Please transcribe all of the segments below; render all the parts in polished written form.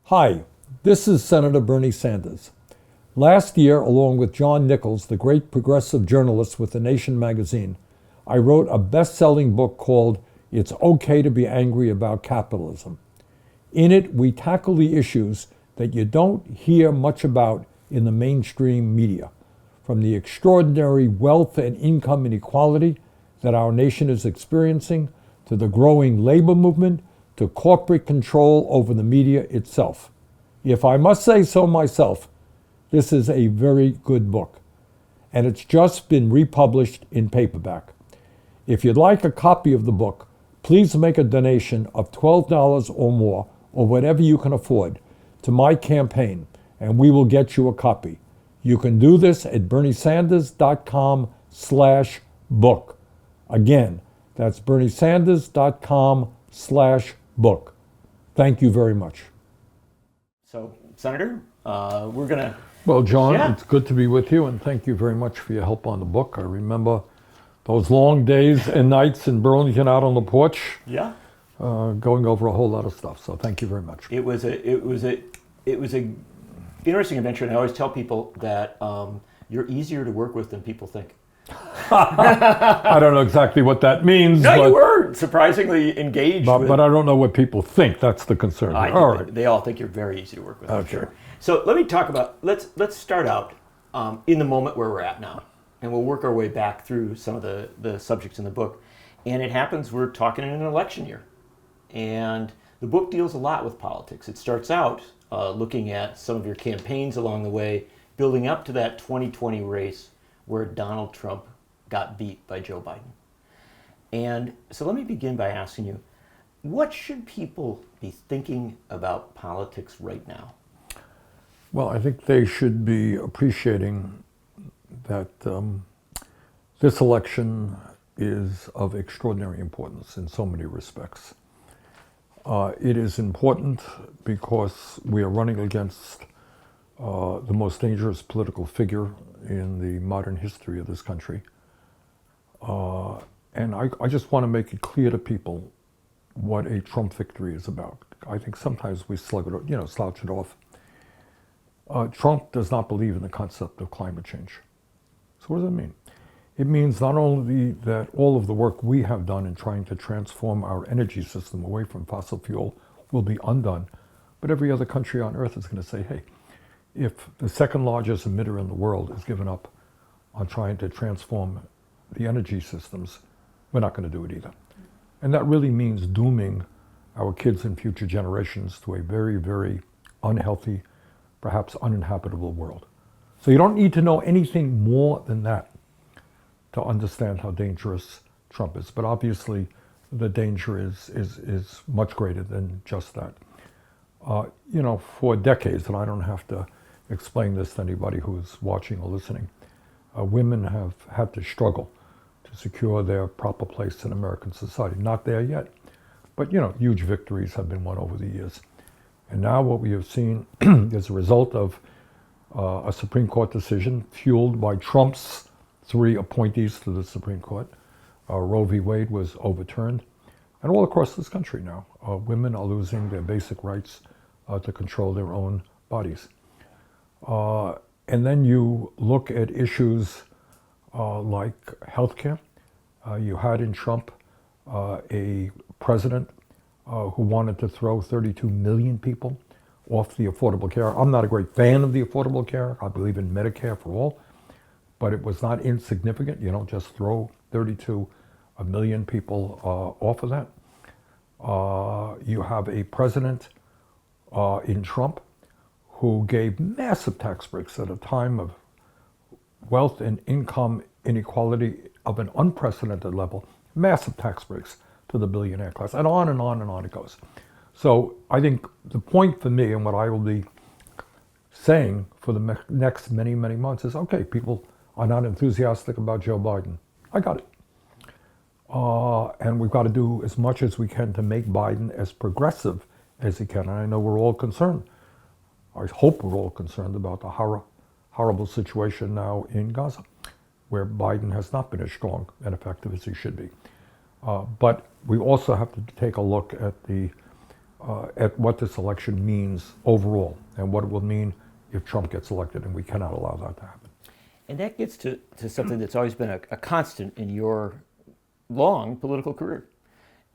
Hi, this is Senator Bernie Sanders. Last year, along with John Nichols, the great progressive journalist with The Nation magazine, I wrote a best-selling book called It's Okay to Be Angry About Capitalism. In it, we tackle the issues that you don't hear much about in the mainstream media, from the extraordinary wealth and income inequality that our nation is experiencing, to the growing labor movement, to corporate control over the media itself. If I must say so myself, this is a very good book, and it's just been republished in paperback. If you'd like a copy of the book, please make a donation of $12 or more, or whatever you can afford, to my campaign, and we will get you a copy. You can do this at berniesanders.com/book. Again, that's berniesanders.com/book. Thank you very much. So, Senator, we're going to... Well, John, Yeah. It's good to be with you, and thank you very much for your help on the book. I remember those long days and nights in Burlington out on the porch, Yeah. going over a whole lot of stuff. So thank you very much. It was a interesting adventure, and I always tell people that you're easier to work with than people think. I don't know exactly what that means. No, but, you were surprisingly engaged. but I don't know what people think. That's the concern. I All think right. they all think you're very easy to work with. I'm Okay. sure. So let me talk about. Let's start out in the moment where we're at now, and we'll work our way back through some of the subjects in the book. And it happens we're talking in an election year, and the book deals a lot with politics. It starts out looking at some of your campaigns along the way, building up to that 2020 race where Donald Trump got beat by Joe Biden. And so let me begin by asking you, what should people be thinking about politics right now? Well, I think they should be appreciating that this election is of extraordinary importance in so many respects. It is important because we are running against the most dangerous political figure in the modern history of this country. And I just want to make it clear to people what a Trump victory is about. I think sometimes we slouch it off. Trump does not believe in the concept of climate change. So what does that mean? It means not only that all of the work we have done in trying to transform our energy system away from fossil fuel will be undone, but every other country on earth is going to say, hey, if the second largest emitter in the world is given up on trying to transform the energy systems, we're not going to do it either. And that really means dooming our kids and future generations to a very, very unhealthy, perhaps uninhabitable world. So you don't need to know anything more than that to understand how dangerous Trump is. But obviously, the danger is much greater than just that. For decades, and I don't have to explain this to anybody who's watching or listening, women have had to struggle to secure their proper place in American society. Not there yet, but huge victories have been won over the years. And now what we have seen is a result of a Supreme Court decision fueled by Trump's 3 appointees to the Supreme Court. Roe v. Wade was overturned. And all across this country now, women are losing their basic rights to control their own bodies. And then you look at issues like healthcare. You had in Trump a president who wanted to throw 32 million people off the Affordable Care. I'm not a great fan of the Affordable Care. I believe in Medicare for all, but it was not insignificant. You don't just throw 32 million people off of that. You have a president in Trump who gave massive tax breaks at a time of wealth and income inequality of an unprecedented level, massive tax breaks to the billionaire class, and on and on and on it goes. So I think the point for me and what I will be saying for the next many, many months is, okay, people are not enthusiastic about Joe Biden. I got it. And we've got to do as much as we can to make Biden as progressive as he can. And I know we're all concerned. I hope we're all concerned about the horrible situation now in Gaza, where Biden has not been as strong and effective as he should be. But we also have to take a look at the at what this election means overall and what it will mean if Trump gets elected, and we cannot allow that to happen. And that gets to something that's always been a constant in your long political career.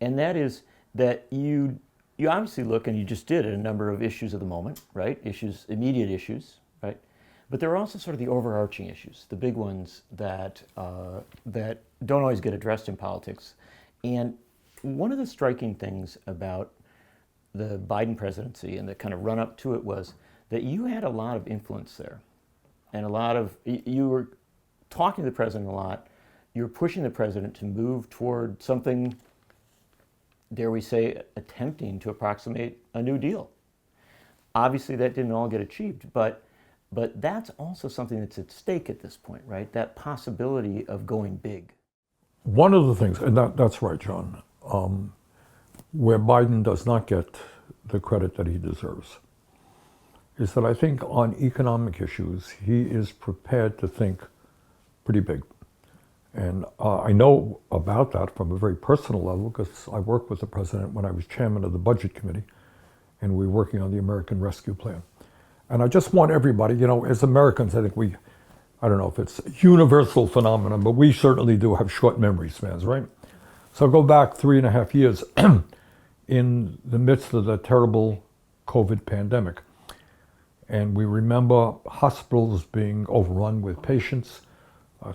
And that is that you obviously look, and you just did, at a number of issues of the moment, right? Issues, immediate issues, right? But there are also sort of the overarching issues, the big ones that don't always get addressed in politics. And one of the striking things about the Biden presidency and the kind of run up to it was that you had a lot of influence there. And you were talking to the president a lot. You were pushing the president to move toward something, dare we say, attempting to approximate a New Deal. Obviously, that didn't all get achieved, but that's also something that's at stake at this point, right? That possibility of going big. One of the things, and that's right, John, where Biden does not get the credit that he deserves, is that I think on economic issues, he is prepared to think pretty big. And I know about that from a very personal level because I worked with the president when I was chairman of the Budget Committee, and we were working on the American Rescue Plan. And I just want everybody, as Americans, I think I don't know if it's a universal phenomenon, but we certainly do have short memory spans, right? So go back 3.5 years in the midst of the terrible COVID pandemic. And we remember hospitals being overrun with patients,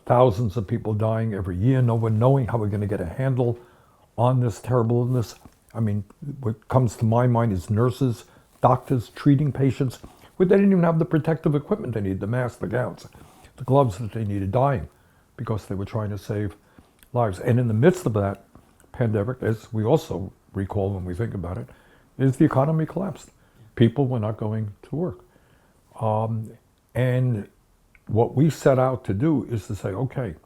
thousands of people dying every year, no one knowing how we're going to get a handle on this terrible illness. I mean, what comes to my mind is nurses, doctors treating patients, but they didn't even have the protective equipment they needed, the masks, the gowns, the gloves that they needed, dying because they were trying to save lives. And in the midst of that pandemic, as we also recall when we think about it, is the economy collapsed. People were not going to work. And what we set out to do is to say, okay,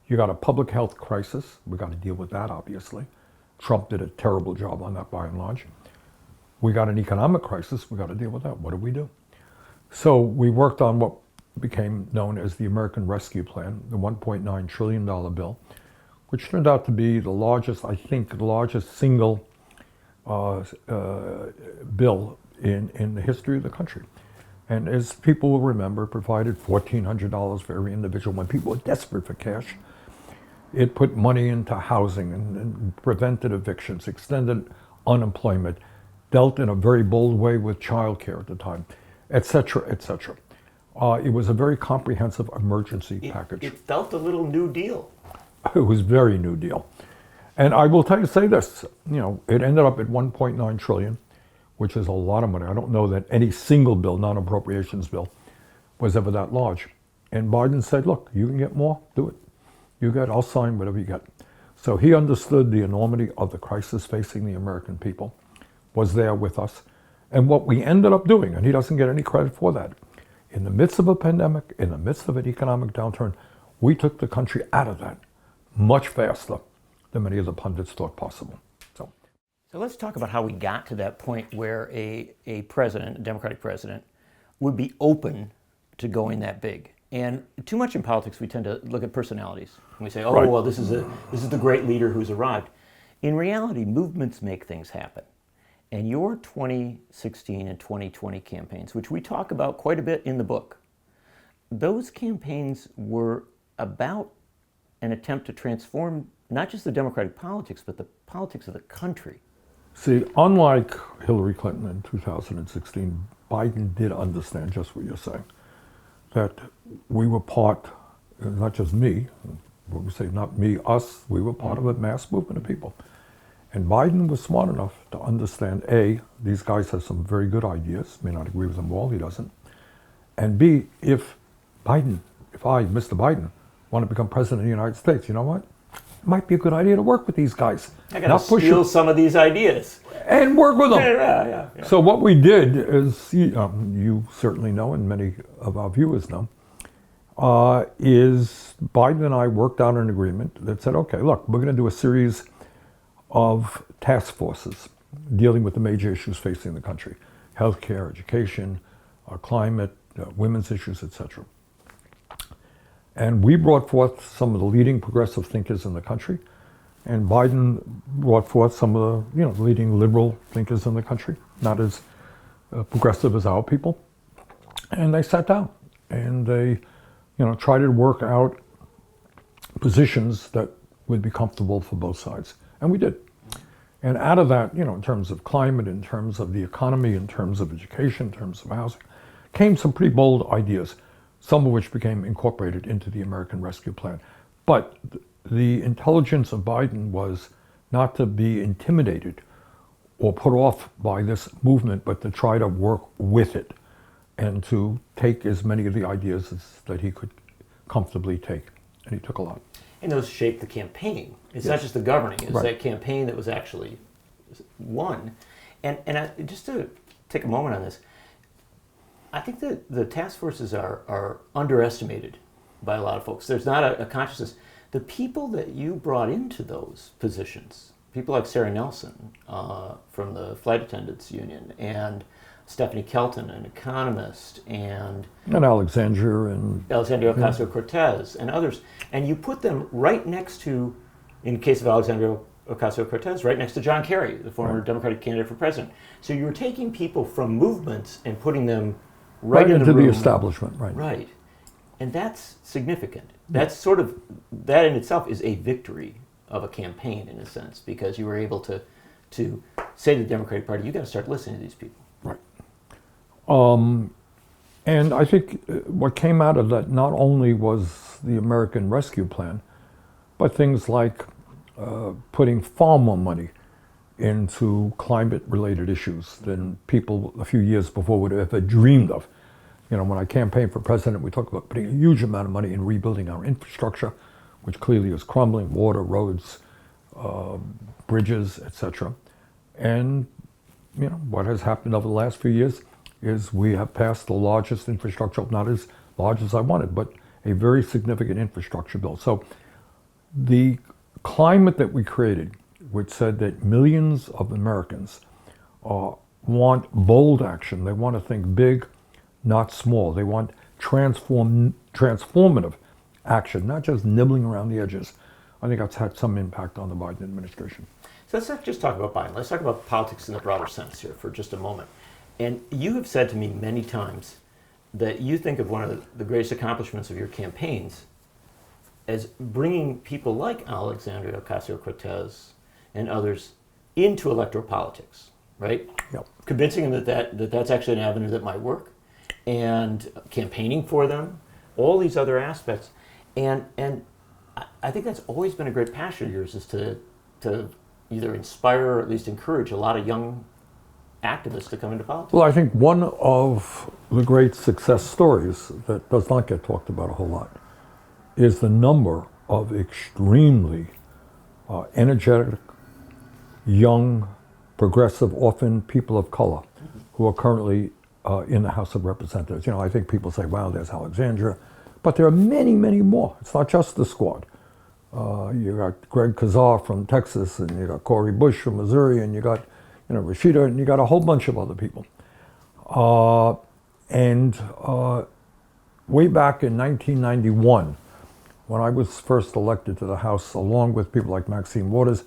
you got a public health crisis. We got to deal with that, obviously. Trump did a terrible job on that by and large. We got an economic crisis. We got to deal with that. What do we do? So we worked on what became known as the American Rescue Plan, the $1.9 trillion bill, which turned out to be the largest single bill in the history of the country. And as people will remember, provided $1,400 for every individual when people were desperate for cash. It put money into housing and prevented evictions, extended unemployment, dealt in a very bold way with childcare at the time, et cetera, et cetera. It was a very comprehensive emergency package. It felt a little New Deal. It was very New Deal. And I will say this, it ended up at 1.9 trillion, which is a lot of money. I don't know that any single bill, non-appropriations bill, was ever that large. And Biden said, look, you can get more, do it. I'll sign whatever you get. So he understood the enormity of the crisis facing the American people, was there with us. And what we ended up doing, and he doesn't get any credit for that, in the midst of a pandemic, in the midst of an economic downturn, we took the country out of that much faster than many of the pundits thought possible. So let's talk about how we got to that point where a president, a Democratic president, would be open to going that big. And too much in politics, we tend to look at personalities. And we say, Right. well, this is the great leader who's arrived. In reality, movements make things happen. And your 2016 and 2020 campaigns, which we talk about quite a bit in the book, those campaigns were about an attempt to transform not just the Democratic politics, but the politics of the country. See, unlike Hillary Clinton in 2016, Biden did understand just what you're saying, that we were part, not just me, when we say not me, us, we were part of a mass movement of people. And Biden was smart enough to understand, A, these guys have some very good ideas, may not agree with them all, he doesn't. And B, if I, Mr. Biden, want to become president of the United States, you know what? It might be a good idea to work with these guys. I got to steal some of these ideas. And work with them. Yeah. So what we did is, you certainly know, and many of our viewers know, is Biden and I worked out an agreement that said, okay, look, we're going to do a series of task forces dealing with the major issues facing the country: healthcare, education, climate, women's issues, etc. And we brought forth some of the leading progressive thinkers in the country And Biden brought forth some of the leading liberal thinkers in the country, not as progressive as our people. And they sat down and they tried to work out positions that would be comfortable for both sides. And we did. And out of that, in terms of climate, in terms of the economy, in terms of education, in terms of housing, came some pretty bold ideas, some of which became incorporated into the American Rescue Plan. But the intelligence of Biden was not to be intimidated or put off by this movement, but to try to work with it and to take as many of the ideas that he could comfortably take. And he took a lot. And those shaped the campaign. It's Yes. not just the governing, it's Right. that campaign that was actually won. And just to take a moment on this, I think that the task forces are underestimated by a lot of folks. There's not a consciousness. The people that you brought into those positions, people like Sarah Nelson from the Flight Attendants Union, and Stephanie Kelton, an economist, and Alexandria and Alexandria Ocasio-Cortez and others, and you put them right next to, in the case of Alexandria Ocasio-Cortez, right next to John Kerry, the former Democratic candidate for president. So you were taking people from movements and putting them right in into the room. the establishment, right? Right. And that's significant. That's sort of, that in itself is a victory of a campaign in a sense, because you were able to say to the Democratic Party, you got to start listening to these people. Right. And I think what came out of that not only was the American Rescue Plan, but things like putting far more money into climate-related issues than people a few years before would have ever dreamed of. When I campaigned for president, we talked about putting a huge amount of money in rebuilding our infrastructure, which clearly is crumbling: water, roads, bridges, etc. And what has happened over the last few years is we have passed the largest infrastructure, not as large as I wanted, but a very significant infrastructure bill. So the climate that we created, which said that millions of Americans want bold action, they want to think big, not small. They want transformative action, not just nibbling around the edges. I think that's had some impact on the Biden administration. So let's not just talk about Biden. Let's talk about politics in the broader sense here for just a moment. And you have said to me many times that you think of one of the greatest accomplishments of your campaigns as bringing people like Alexandria Ocasio-Cortez and others into electoral politics, right? Yep. Convincing them that that's actually an avenue that might work, and campaigning for them, all these other aspects. And I think that's always been a great passion of yours, is to either inspire or at least encourage a lot of young activists to come into politics. Well, I think one of the great success stories that does not get talked about a whole lot is the number of extremely energetic, young, progressive, often people of color, who are currently in the House of Representatives. I think people say, wow, there's Alexandria, but there are many, many more. It's not just the squad. You got Greg Kazar from Texas, and you got Cori Bush from Missouri, and you got Rashida, and you got a whole bunch of other people. Way back in 1991, when I was first elected to the House, along with people like Maxine Waters,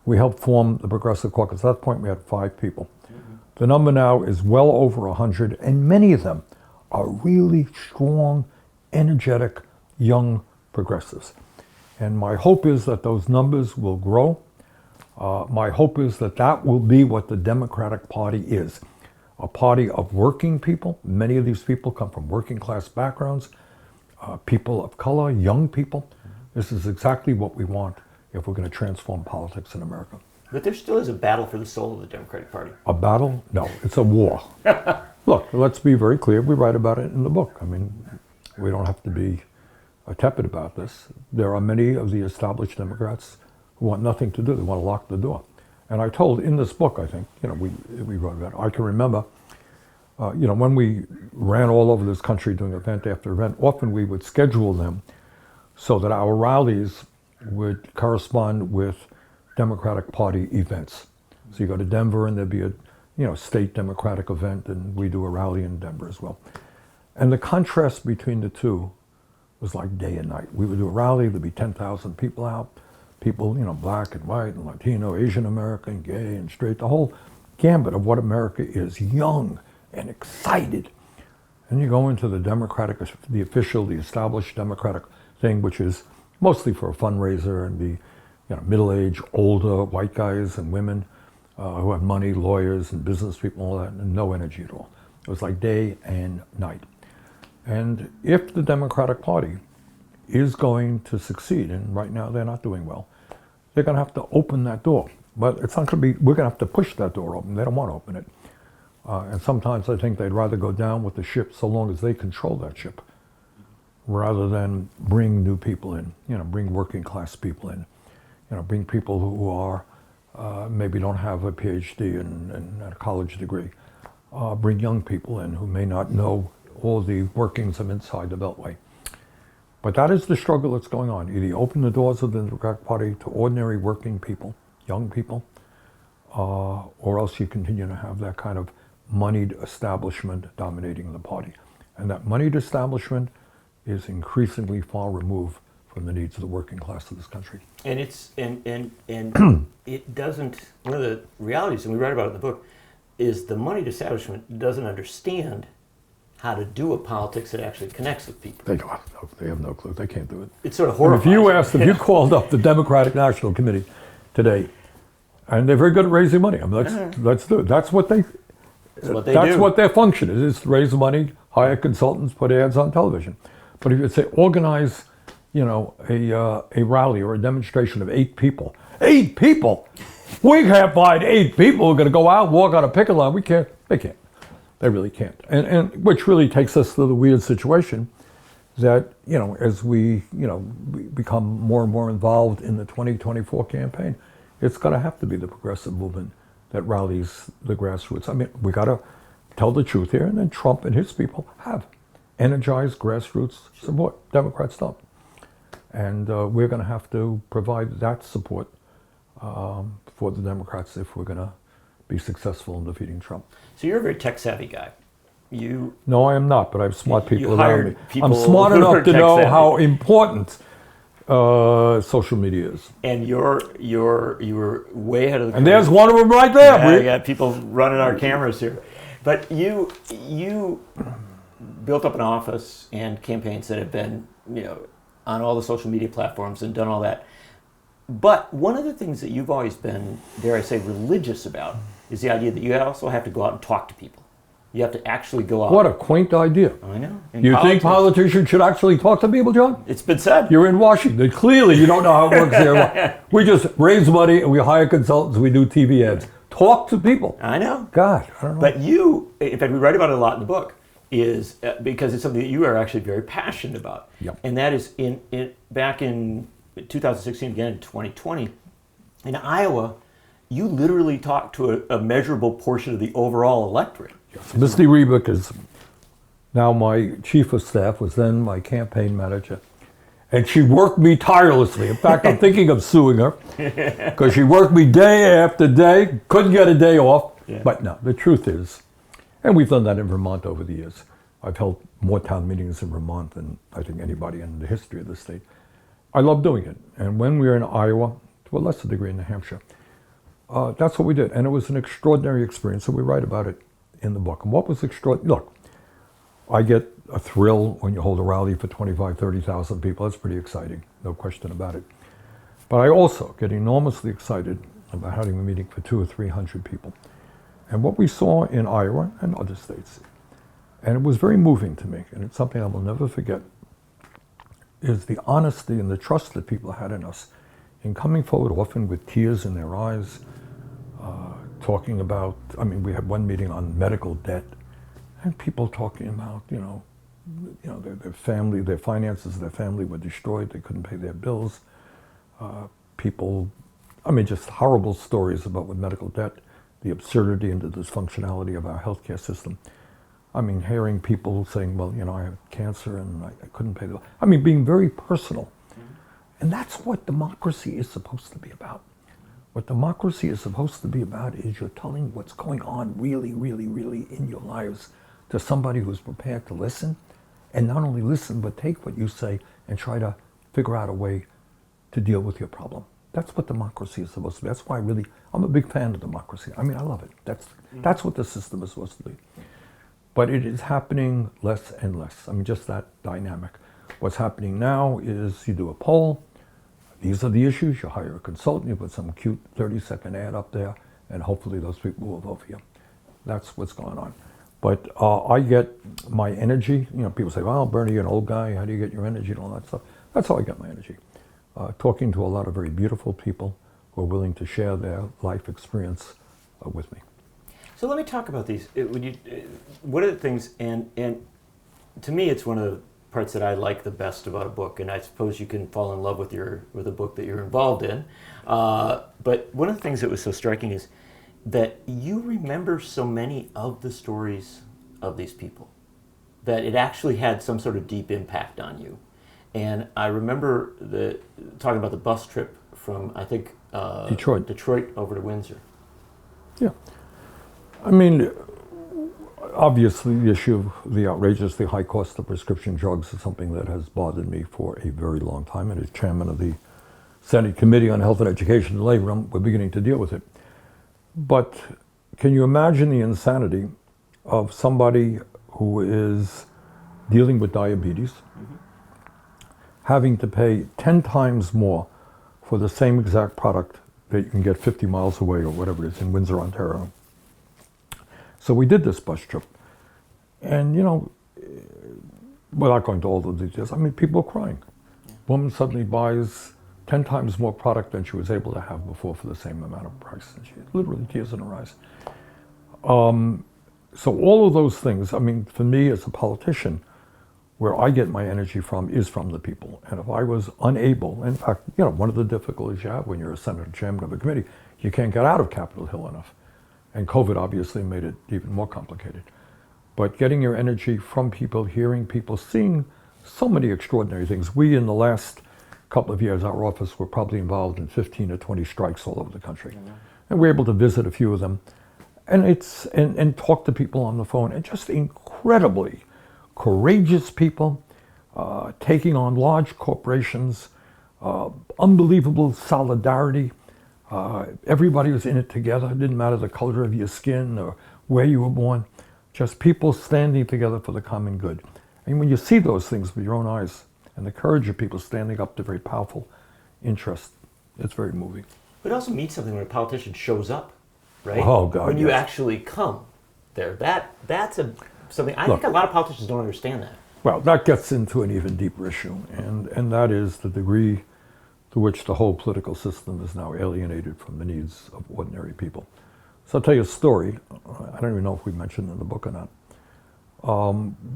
we helped form the Progressive Caucus. At that point, we had 5 people. Mm-hmm. The number now is well over 100, and many of them are really strong, energetic, young progressives. And my hope is that those numbers will grow. My hope is that will be what the Democratic Party is. A party of working people. Many of these people come from working class backgrounds, people of color, young people. This is exactly what we want if we're going to transform politics in America. But there still is a battle for the soul of the Democratic Party. A battle? No, it's a war. Look, let's be very clear. We write about it in the book. I mean, we don't have to be tepid about this. There are many of the established Democrats who want nothing to do. They want to lock the door. And I told in this book, I think, we wrote about it. I can remember, when we ran all over this country doing event after event, often we would schedule them so that our rallies would correspond with Democratic Party events. So you go to Denver and there'd be a state Democratic event, and we do a rally in Denver as well. And the contrast between the two was like day and night. We would do a rally, there'd be 10,000 people out. people, black and white and Latino, Asian American, gay and straight, the whole gambit of what America is, young and excited. And you go into the Democratic, the official, the established Democratic thing, which is mostly for a fundraiser and the middle-aged, older white guys and women who have money, lawyers and business people, all that, and no energy at all. It was like day and night. And if the Democratic Party is going to succeed, and right now they're not doing well, they're going to have to open that door. But it's not going to be, we're going to have to push that door open. They don't want to open it. And sometimes I think they'd rather go down with the ship so long as they control that ship, rather than bring new people in, bring working class people in, bring people who are, maybe don't have a PhD and a college degree, bring young people in who may not know all the workings of inside the Beltway. But that is the struggle that's going on. Either you open the doors of the Democratic Party to ordinary working people, young people, or else you continue to have that kind of moneyed establishment dominating the party. And that moneyed establishment is increasingly far removed from the needs of the working class of this country. And it's and it doesn't. One of the realities, and we write about it in the book, is the moneyed establishment doesn't understand how to do a politics that actually connects with people. They don't. They have no clue. They can't do it. It's sort of horrifying. If you called up the Democratic National Committee today, and they're very good at raising money. I mean, let's do it. That's what they do. What their function is to raise money, hire consultants, put ads on television. But if you say organize, a rally or a demonstration of 8 people. 8 people? We can't find 8 people who are going to go out and walk on a picket line. We can't. They can't. They really can't. And which really takes us to the weird situation that, as we become more and more involved in the 2024 campaign, it's going to have to be the progressive movement that rallies the grassroots. I mean, we got to tell the truth here, and then Trump and his people have energized grassroots support. Democrats don't. And we're going to have to provide that support for the Democrats if we're going to be successful in defeating Trump. So you're a very tech-savvy guy. No, I am not, but I have smart people around hired me. people I'm smart who are enough to know tech-savvy. how important social media is. And you were way ahead of the curve. And there's one of them right there. Yeah, we got people running our cameras here. But you built up an office and campaigns that have been, on all the social media platforms and done all that. But one of the things that you've always been, dare I say, religious about is the idea that you also have to go out and talk to people. You have to actually go out. What a quaint idea. I know. You think politicians should actually talk to people, John? It's been said. You're in Washington. Clearly, you don't know how it works here. We just raise money and we hire consultants. We do TV ads. Talk to people. I know. God, I don't know. But you, in fact, we write about it a lot in the book, is because it's something that you are actually very passionate about. Yep. And that is back in 2016, again in 2020, in Iowa, you literally talked to a measurable portion of the overall electorate. Yes. Misty Rebick is now my chief of staff, was then my campaign manager. And she worked me tirelessly. In fact, I'm thinking of suing her because she worked me day after day, couldn't get a day off. Yeah. But no, the truth is, and we've done that in Vermont over the years. I've held more town meetings in Vermont than I think anybody in the history of the state. I love doing it. And when we were in Iowa, to a lesser degree in New Hampshire, that's what we did. And it was an extraordinary experience. So we write about it in the book. And what was extraordinary? Look, I get a thrill when you hold a rally for 25, 30,000 people. That's pretty exciting, no question about it. But I also get enormously excited about having a meeting for 200 or 300 people. And what we saw in Iowa and other states, and it was very moving to me, and it's something I will never forget, is the honesty and the trust that people had in us in coming forward, often with tears in their eyes, talking about, we had one meeting on medical debt, and people talking about, their family, their finances, their family were destroyed, they couldn't pay their bills. People, just horrible stories about with medical debt, the absurdity and the dysfunctionality of our healthcare system. Hearing people saying, well, I have cancer and I couldn't pay the bill. Being very personal. And that's what democracy is supposed to be about. What democracy is supposed to be about is you're telling what's going on really, really, really in your lives to somebody who's prepared to listen, and not only listen, but take what you say and try to figure out a way to deal with your problem. That's what democracy is supposed to be. That's why I'm a big fan of democracy. I mean, I love it. That's what the system is supposed to be. But it is happening less and less. I mean, just that dynamic. What's happening now is you do a poll. These are the issues. You hire a consultant. You put some cute 30-second ad up there, and hopefully those people will vote for you. That's what's going on. But I get my energy. You know, people say, "Well, Bernie, you're an old guy. How do you get your energy and all that stuff?" That's how I get my energy. Talking to a lot of very beautiful people who are willing to share their life experience with me. So let me talk about these. What are the things, and to me, it's one of the parts that I like the best about a book, and I suppose you can fall in love with a book that you're involved in. But one of the things that was so striking is that you remember so many of the stories of these people, that it actually had some sort of deep impact on you. And I remember talking about the bus trip from, I think, Detroit over to Windsor. Yeah. I mean, obviously the issue of the outrageously high cost of prescription drugs is something that has bothered me for a very long time. And as chairman of the Senate Committee on Health and Education and Labor, we're beginning to deal with it. But can you imagine the insanity of somebody who is dealing with diabetes, having to pay 10 times more for the same exact product that you can get 50 miles away or whatever it is in Windsor, Ontario? So we did this bus trip. And, you know, without going to all the details, I mean, people are crying. Woman suddenly buys 10 times more product than she was able to have before for the same amount of price. And she literally tears in her eyes. So all of those things, I mean, for me as a politician, where I get my energy from is from the people. And if I was unable, in fact, you know, one of the difficulties you have when you're a senator chairman of a committee, you can't get out of Capitol Hill enough. And COVID obviously made it even more complicated. But getting your energy from people, hearing people, seeing so many extraordinary things. We, in the last couple of years, our office were probably involved in 15 or 20 strikes all over the country. Mm-hmm. And we're able to visit a few of them and talk to people on the phone, and just incredibly courageous people taking on large corporations, unbelievable solidarity. Everybody was in it together. It didn't matter the color of your skin or where you were born. Just people standing together for the common good. And when you see those things with your own eyes, and the courage of people standing up to very powerful interests, it's very moving. But it also means something when a politician shows up, right? Oh, God, when you actually come there. That's something, I think a lot of politicians don't understand that. Well, that gets into an even deeper issue, and that is the degree to which the whole political system is now alienated from the needs of ordinary people. So I'll tell you a story. I don't even know if we mentioned it in the book or not.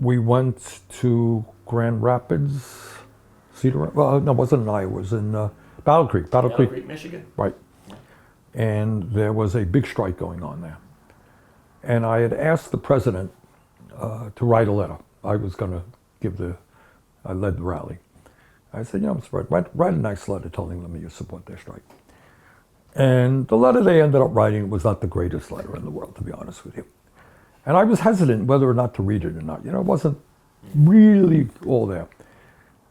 We went to Grand Rapids, well, no, it wasn't in Iowa, it was in Battle Creek, Michigan. Right. And there was a big strike going on there. And I had asked the president to write a letter. I was going to I led the rally. I said, you know, write a nice letter telling them you support their strike. And the letter they ended up writing was not the greatest letter in the world, to be honest with you. And I was hesitant whether or not to read it or not. You know, it wasn't really all there.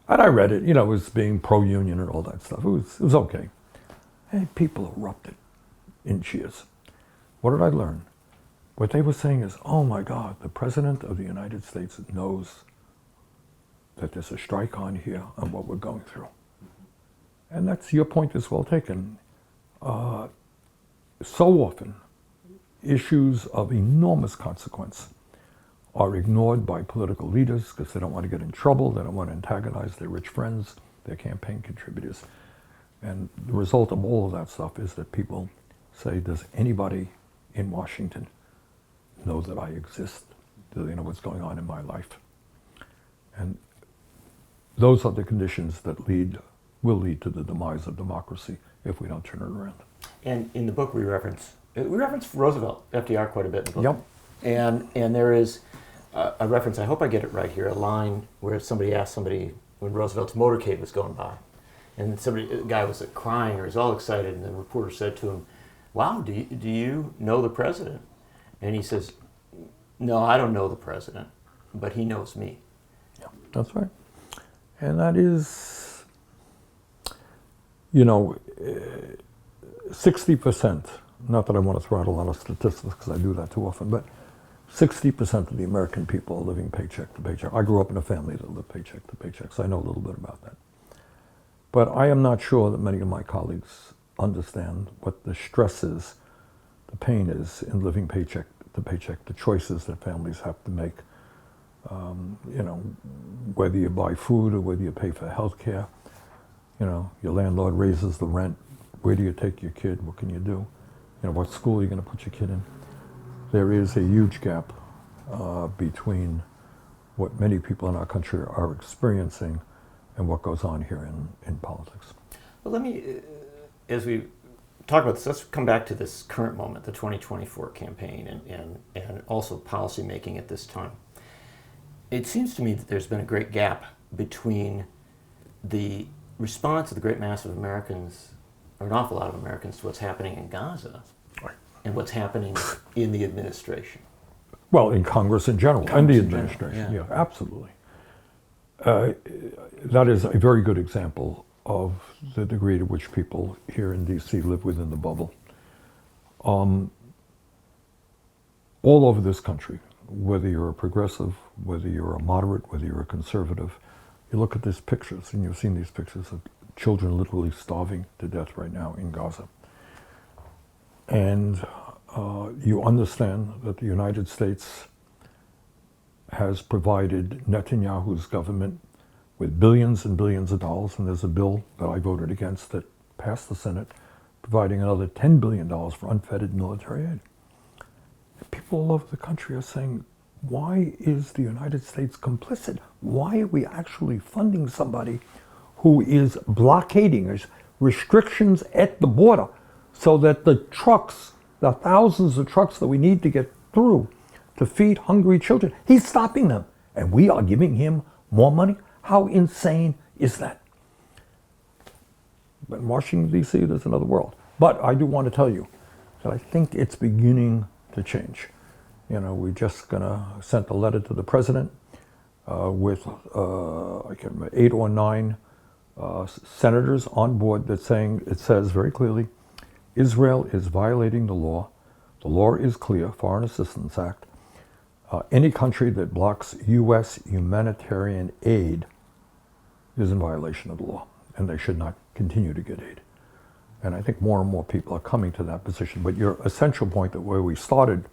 And I read it, you know, it was being pro-union and all that stuff. It was okay. And people erupted in cheers. What did I learn? What they were saying is, oh my God, the President of the United States knows that there's a strike on here and what we're going through. And that's, your point is well taken. So often, issues of enormous consequence are ignored by political leaders because they don't want to get in trouble, they don't want to antagonize their rich friends, their campaign contributors. And the result of all of that stuff is that people say, does anybody in Washington know that I exist? Do they know what's going on in my life? And those are the conditions that will lead to the demise of democracy if we don't turn it around. And in the book we reference Roosevelt, FDR, quite a bit in the book. Yep. And there is a reference, I hope I get it right here, a line where somebody asked somebody when Roosevelt's motorcade was going by. And a guy was crying or was all excited, and the reporter said to him, wow, do you know the president? And he says, no, I don't know the president, but he knows me. Yeah, that's right. And that is, you know, 60%, not that I want to throw out a lot of statistics because I do that too often, but 60% of the American people are living paycheck to paycheck. I grew up in a family that lived paycheck to paycheck, so I know a little bit about that. But I am not sure that many of my colleagues understand what the stress is, the pain is in living paycheck to paycheck, the choices that families have to make, you know, whether you buy food or whether you pay for health care. You know, your landlord raises the rent. Where do you take your kid? What can you do? You know, what school are you going to put your kid in? There is a huge gap between what many people in our country are experiencing and what goes on here in politics. Well, let me, as we talk about this, let's come back to this current moment, the 2024 campaign, and also policy making at this time. It seems to me that there's been a great gap between the response of the great mass of Americans, or an awful lot of Americans, to what's happening in Gaza and what's happening in the administration. Well, in Congress in general, and the administration, yeah. Absolutely. That is a very good example of the degree to which people here in D.C. live within the bubble. All over this country, whether you're a progressive, whether you're a moderate, whether you're a conservative, you look at these pictures, and you've seen these pictures of children literally starving to death right now in Gaza. And you understand that the United States has provided Netanyahu's government with billions and billions of dollars, and there's a bill that I voted against that passed the Senate, providing another $10 billion for unfettered military aid. And people all over the country are saying, why is the United States complicit? Why are we actually funding somebody who is blockading us, restrictions at the border, so that the trucks, the thousands of trucks that we need to get through to feed hungry children, he's stopping them, and we are giving him more money? How insane is that? But in Washington, D.C., there's another world. But I do want to tell you that I think it's beginning to change. You know, we just sent a letter to the president with, I can't remember, 8 or 9 senators on board that saying, it says very clearly, Israel is violating the law. The law is clear, Foreign Assistance Act. Any country that blocks U.S. humanitarian aid is in violation of the law, and they should not continue to get aid. And I think more and more people are coming to that position. But your essential point, that where we started,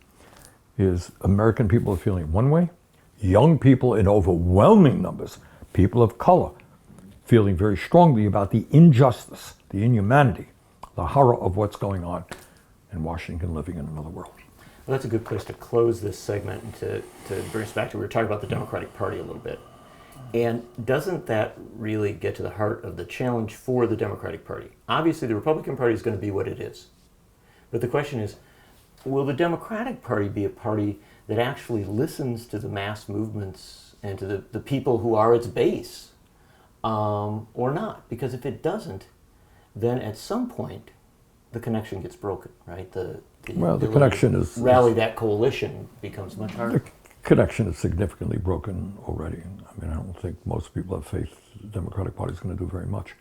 is American people are feeling one way, young people in overwhelming numbers, people of color, feeling very strongly about the injustice, the inhumanity, the horror of what's going on in Washington, living in another world. Well, that's a good place to close this segment and to bring us back to, we were talking about the Democratic Party a little bit. And doesn't that really get to the heart of the challenge for the Democratic Party? Obviously, the Republican Party is going to be what it is. But the question is, will the Democratic Party be a party that actually listens to the mass movements and to the people who are its base, or not? Because if it doesn't, then at some point, the connection gets broken, right? The connection is... rally that coalition becomes much harder. The connection is significantly broken already. I mean, I don't think most people have faith the Democratic Party is going to do very much.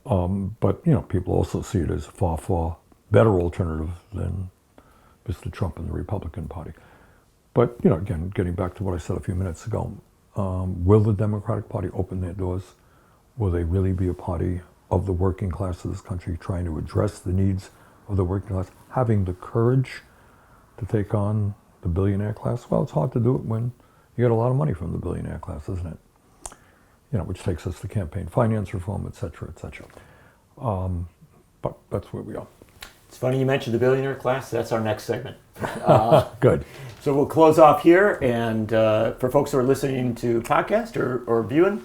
But, you know, people also see it as a far, far better alternative than Mr. Trump and the Republican Party. But, you know, again, getting back to what I said a few minutes ago, will the Democratic Party open their doors? Will they really be a party of the working class of this country, trying to address the needs of the working class, having the courage to take on the billionaire class? Well, it's hard to do it when you get a lot of money from the billionaire class, isn't it? You know, which takes us to campaign finance reform, et cetera, et cetera. But that's where we are. It's funny you mentioned the billionaire class. That's our next segment. Good. So we'll close off here. And for folks who are listening to podcast or viewing,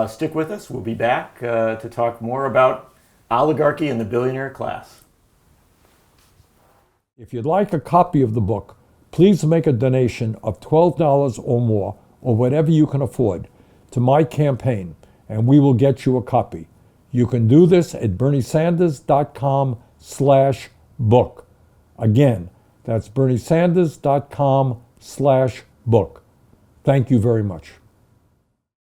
stick with us. We'll be back to talk more about oligarchy and the billionaire class. If you'd like a copy of the book, please make a donation of $12 or more, or whatever you can afford, to my campaign, and we will get you a copy. You can do this at berniesanders.com/book. Again, that's berniesanders.com/book. Thank you very much.